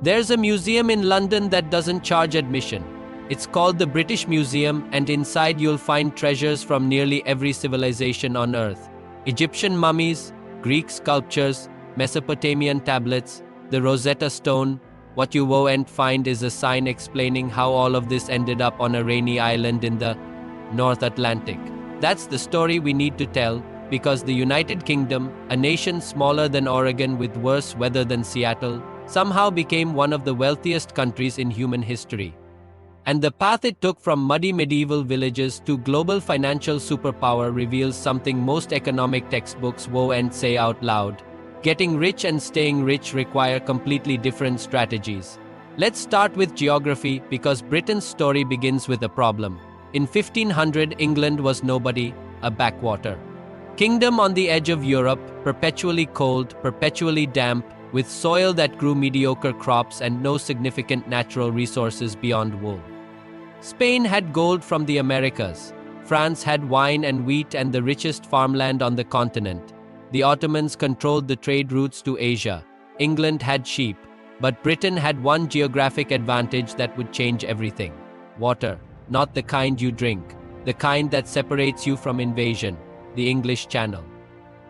There's a museum in London that doesn't charge admission. It's called the British Museum, and inside you'll find treasures from nearly every civilization on Earth. Egyptian mummies, Greek sculptures, Mesopotamian tablets, the Rosetta Stone. What you won't find is a sign explaining how all of this ended up on a rainy island in the North Atlantic. That's the story we need to tell, because the United Kingdom, a nation smaller than Oregon with worse weather than Seattle, somehow became one of the wealthiest countries in human history. And the path it took from muddy medieval villages to global financial superpower reveals something most economic textbooks won't say out loud. Getting rich and staying rich require completely different strategies. Let's start with geography, because Britain's story begins with a problem. In 1500, England was nobody, a backwater kingdom on the edge of Europe, perpetually cold, perpetually damp, with soil that grew mediocre crops and no significant natural resources beyond wool. Spain had gold from the Americas. France had wine and wheat and the richest farmland on the continent. The Ottomans controlled the trade routes to Asia. England had sheep. But Britain had one geographic advantage that would change everything. Water. Not the kind you drink. The kind that separates you from invasion. The English Channel.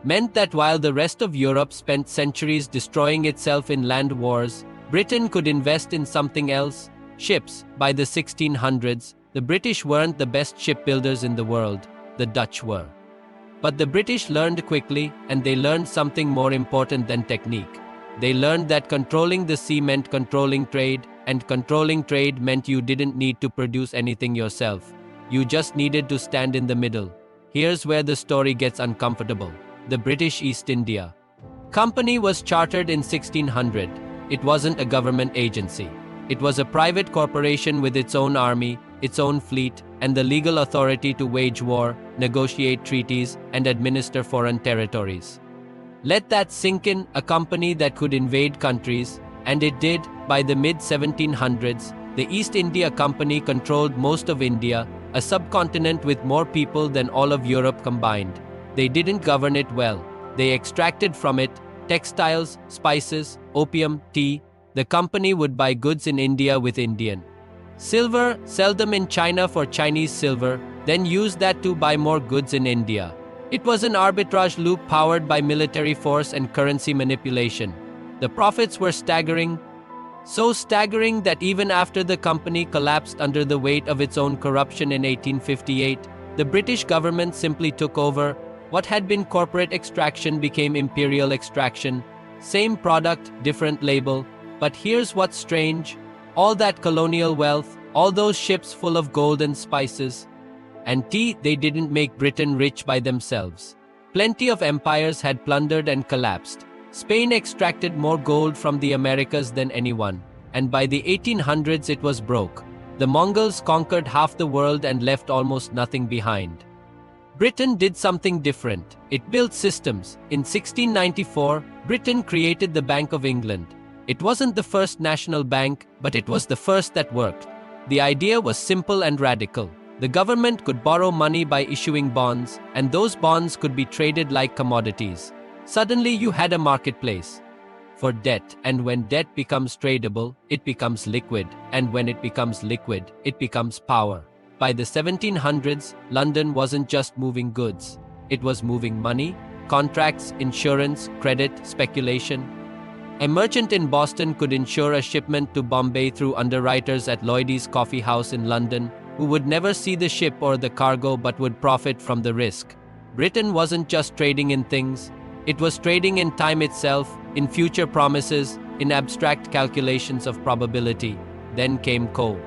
Meant that while the rest of Europe spent centuries destroying itself in land wars, Britain could invest in something else. Ships. By the 1600s, the British weren't the best shipbuilders in the world. The Dutch were. But the British learned quickly, and they learned something more important than technique. They learned that controlling the sea meant controlling trade, and controlling trade meant you didn't need to produce anything yourself. You just needed to stand in the middle. Here's where the story gets uncomfortable. The British East India Company was chartered in 1600. It wasn't a government agency. It was a private corporation with its own army, its own fleet, and the legal authority to wage war, negotiate treaties, and administer foreign territories. Let that sink in. A company that could invade countries, and it did. By the mid-1700s, the East India Company controlled most of India, a subcontinent with more people than all of Europe combined. They didn't govern it well. They extracted from it textiles, spices, opium, tea. The company would buy goods in India with Indian silver, sell them in China for Chinese silver, then use that to buy more goods in India. It was an arbitrage loop powered by military force and currency manipulation. The profits were staggering. So staggering that even after the company collapsed under the weight of its own corruption in 1858, the British government simply took over. What had been corporate extraction became imperial extraction. Same product, different label. But here's what's strange. All that colonial wealth, all those ships full of gold and spices and tea, they didn't make Britain rich by themselves. Plenty of empires had plundered and collapsed. Spain extracted more gold from the Americas than anyone, and by the 1800s it was broke. The Mongols conquered half the world and left almost nothing behind. Britain did something different. It built systems. In 1694, Britain created the Bank of England. It wasn't the first national bank, but it was the first that worked. The idea was simple and radical. The government could borrow money by issuing bonds, and those bonds could be traded like commodities. Suddenly you had a marketplace for debt, and when debt becomes tradable, it becomes liquid, and when it becomes liquid, it becomes power. By the 1700s, London wasn't just moving goods. It was moving money, contracts, insurance, credit, speculation. A merchant in Boston could insure a shipment to Bombay through underwriters at Lloyd's Coffee House in London, who would never see the ship or the cargo but would profit from the risk. Britain wasn't just trading in things. It was trading in time itself, in future promises, in abstract calculations of probability. Then came coal.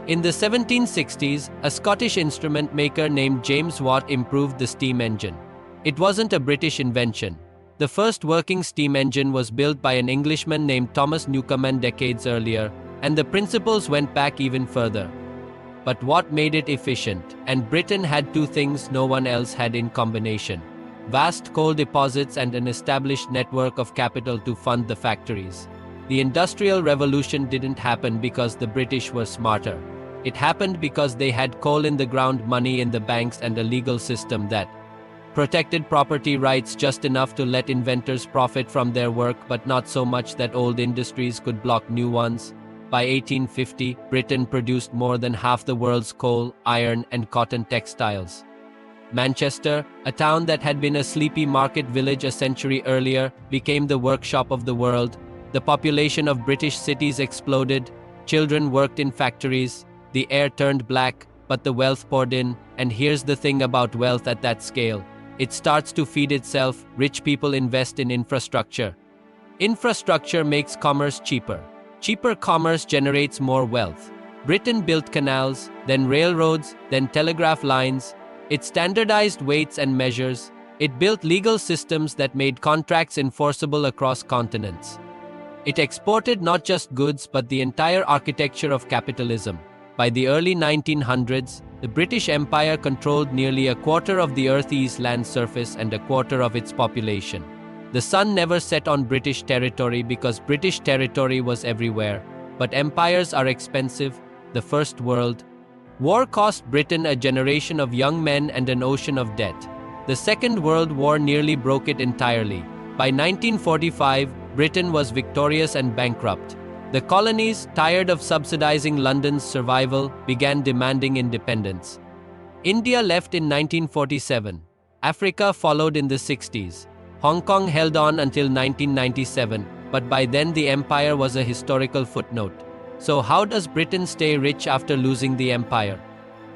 In the 1760s, a Scottish instrument maker named James Watt improved the steam engine. It wasn't a British invention. The first working steam engine was built by an Englishman named Thomas Newcomen decades earlier, and the principles went back even further. But what made it efficient? And Britain had two things no one else had in combination: vast coal deposits and an established network of capital to fund the factories. The Industrial Revolution didn't happen because the British were smarter. It happened because they had coal in the ground, money in the banks, and a legal system that protected property rights just enough to let inventors profit from their work, but not so much that old industries could block new ones. By 1850, Britain produced more than half the world's coal, iron, and cotton textiles. Manchester, a town that had been a sleepy market village a century earlier, became the workshop of the world. The population of British cities exploded, children worked in factories, the air turned black, but the wealth poured in. And here's the thing about wealth at that scale. It starts to feed itself. Rich people invest in infrastructure. Infrastructure makes commerce cheaper. Cheaper commerce generates more wealth. Britain built canals, then railroads, then telegraph lines. It standardized weights and measures. It built legal systems that made contracts enforceable across continents. It exported not just goods but the entire architecture of capitalism. By the early 1900s, the British Empire controlled nearly a quarter of the Earth's land surface and a quarter of its population. The sun never set on British territory because British territory was everywhere. But empires are expensive. The First World War cost Britain a generation of young men and an ocean of debt. The Second World War nearly broke it entirely. By 1945, Britain was victorious and bankrupt. The colonies, tired of subsidizing London's survival, began demanding independence. India left in 1947. Africa followed in the 60s. Hong Kong held on until 1997, but by then the empire was a historical footnote. So how does Britain stay rich after losing the empire?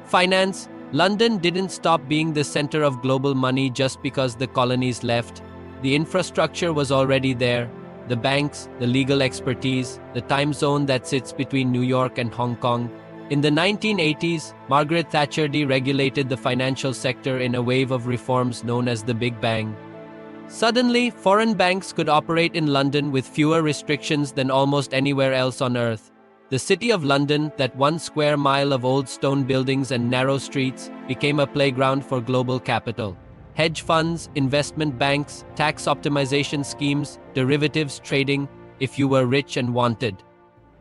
Finance. London didn't stop being the center of global money just because the colonies left. The infrastructure was already there. The banks, the legal expertise, the time zone that sits between New York and Hong Kong. In the 1980s, Margaret Thatcher deregulated the financial sector in a wave of reforms known as the Big Bang. Suddenly, foreign banks could operate in London with fewer restrictions than almost anywhere else on Earth. The City of London, that 1 square mile of old stone buildings and narrow streets, became a playground for global capital. Hedge funds, investment banks, tax optimization schemes, derivatives trading, if you were rich and wanted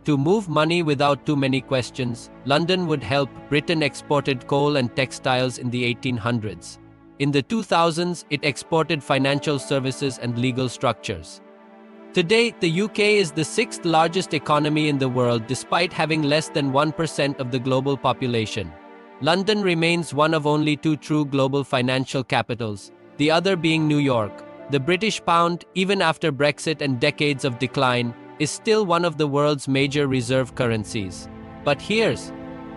to move money without too many questions. London would help. Britain exported coal and textiles in the 1800s. In the 2000s, it exported financial services and legal structures. Today, the UK is the 6th largest economy in the world despite having less than 1% of the global population. London remains one of only 2 true global financial capitals, the other being New York. The British pound, even after Brexit and decades of decline, is still one of the world's major reserve currencies. But here's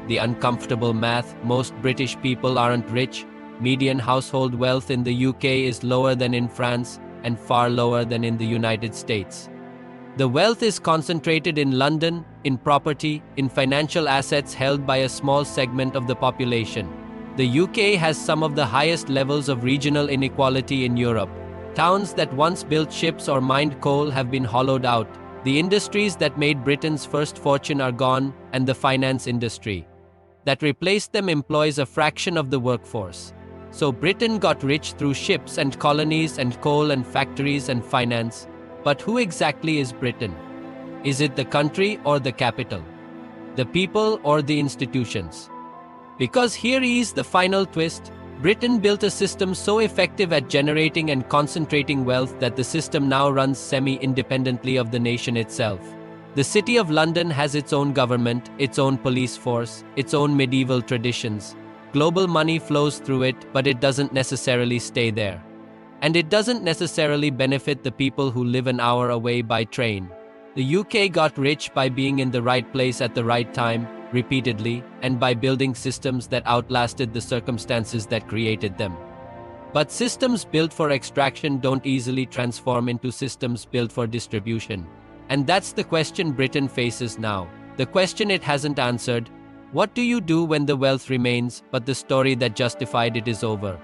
the uncomfortable math. Most British people aren't rich. Median household wealth in the UK is lower than in France and far lower than in the United States. The wealth is concentrated in London, in property, in financial assets held by a small segment of the population. The UK has some of the highest levels of regional inequality in Europe. Towns that once built ships or mined coal have been hollowed out. The industries that made Britain's first fortune are gone, and the finance industry that replaced them employs a fraction of the workforce. So Britain got rich through ships and colonies and coal and factories and finance. But who exactly is Britain? Is it the country or the capital? The people or the institutions? Because here is the final twist. Britain built a system so effective at generating and concentrating wealth that the system now runs semi-independently of the nation itself. The City of London has its own government, its own police force, its own medieval traditions. Global money flows through it, but it doesn't necessarily stay there. And it doesn't necessarily benefit the people who live an hour away by train. The UK got rich by being in the right place at the right time, repeatedly, and by building systems that outlasted the circumstances that created them. But systems built for extraction don't easily transform into systems built for distribution. And that's the question Britain faces now. The question it hasn't answered. What do you do when the wealth remains, but the story that justified it is over?